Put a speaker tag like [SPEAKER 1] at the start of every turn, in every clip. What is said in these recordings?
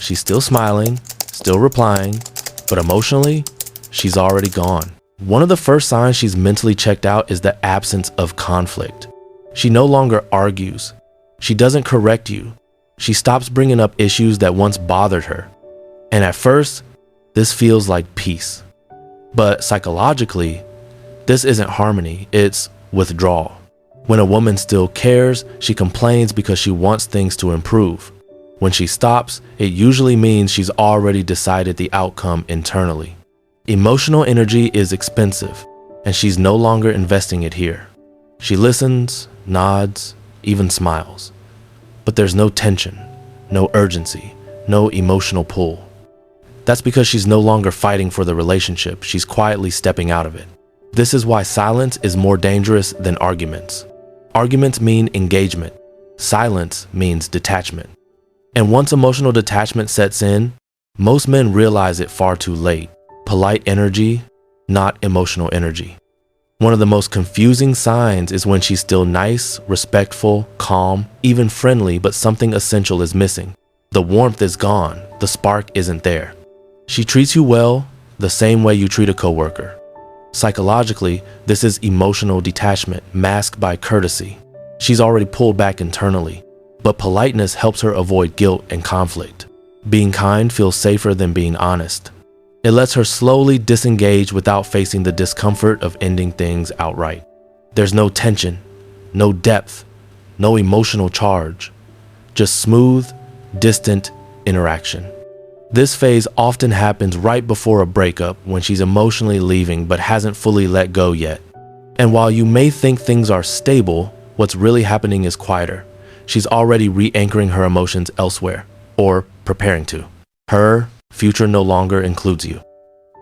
[SPEAKER 1] She's still smiling, still replying, but emotionally, she's already gone. One of the first signs she's mentally checked out is the absence of conflict. She no longer argues. She doesn't correct you. She stops bringing up issues that once bothered her. And at first, this feels like peace. But psychologically, this isn't harmony, it's withdrawal. When a woman still cares, she complains because she wants things to improve. When she stops, it usually means she's already decided the outcome internally. Emotional energy is expensive, and she's no longer investing it here. She listens, nods, even smiles. But there's no tension, no urgency, no emotional pull. That's because she's no longer fighting for the relationship, she's quietly stepping out of it. This is why silence is more dangerous than arguments. Arguments mean engagement. Silence means detachment. And once emotional detachment sets in, most men realize it far too late. Polite energy, not emotional energy. One of the most confusing signs is when she's still nice, respectful, calm, even friendly, but something essential is missing. The warmth is gone, the spark isn't there. She treats you well, the same way you treat a coworker. Psychologically, this is emotional detachment masked by courtesy. She's already pulled back internally, but politeness helps her avoid guilt and conflict. Being kind feels safer than being honest. It lets her slowly disengage without facing the discomfort of ending things outright. There's no tension, no depth, no emotional charge, just smooth, distant interaction. This phase often happens right before a breakup when she's emotionally leaving but hasn't fully let go yet. And while you may think things are stable, what's really happening is quieter. She's already re-anchoring her emotions elsewhere, or preparing to. Her future no longer includes you.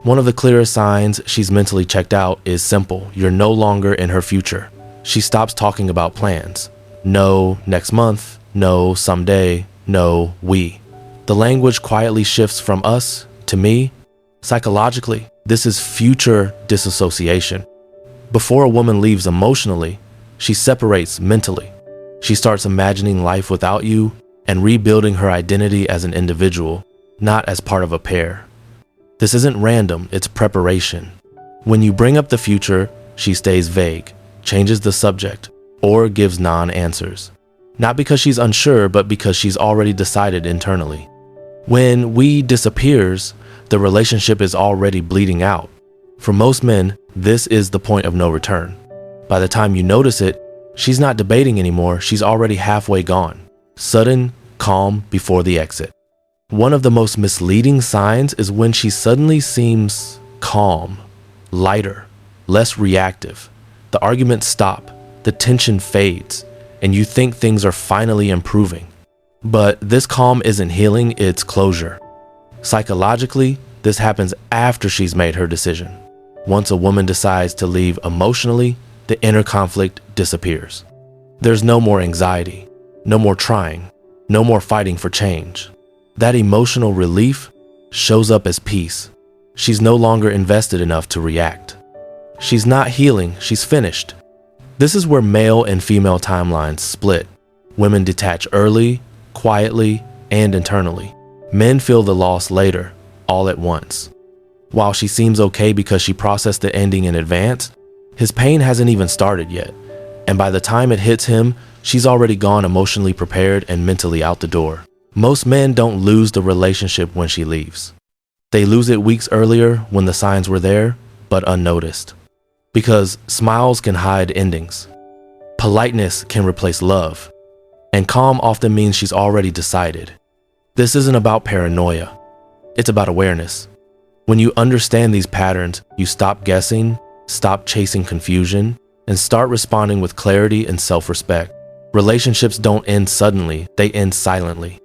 [SPEAKER 1] One of the clearest signs she's mentally checked out is simple. You're no longer in her future. She stops talking about plans. No, next month. No, someday. No, we. The language quietly shifts from us to me. Psychologically, this is future disassociation. Before a woman leaves emotionally, she separates mentally. She starts imagining life without you and rebuilding her identity as an individual, not as part of a pair. This isn't random, it's preparation. When you bring up the future, she stays vague, changes the subject, or gives non-answers. Not because she's unsure, but because she's already decided internally. When we disappears, the relationship is already bleeding out. For most men, this is the point of no return. By the time you notice it, she's not debating anymore, she's already halfway gone. Sudden, calm before the exit. One of the most misleading signs is when she suddenly seems calm, lighter, less reactive. The arguments stop, the tension fades, and you think things are finally improving. But this calm isn't healing, it's closure. Psychologically, this happens after she's made her decision. Once a woman decides to leave emotionally, the inner conflict disappears. There's no more anxiety, no more trying, no more fighting for change. That emotional relief shows up as peace. She's no longer invested enough to react. She's not healing, she's finished. This is where male and female timelines split. Women detach early, quietly, and internally. Men feel the loss later, all at once. While she seems okay because she processed the ending in advance, his pain hasn't even started yet. And by the time it hits him, she's already gone emotionally prepared and mentally out the door. Most men don't lose the relationship when she leaves. They lose it weeks earlier when the signs were there, but unnoticed. Because smiles can hide endings. Politeness can replace love. And calm often means she's already decided. This isn't about paranoia. It's about awareness. When you understand these patterns, you stop guessing, stop chasing confusion, and start responding with clarity and self-respect. Relationships don't end suddenly, they end silently.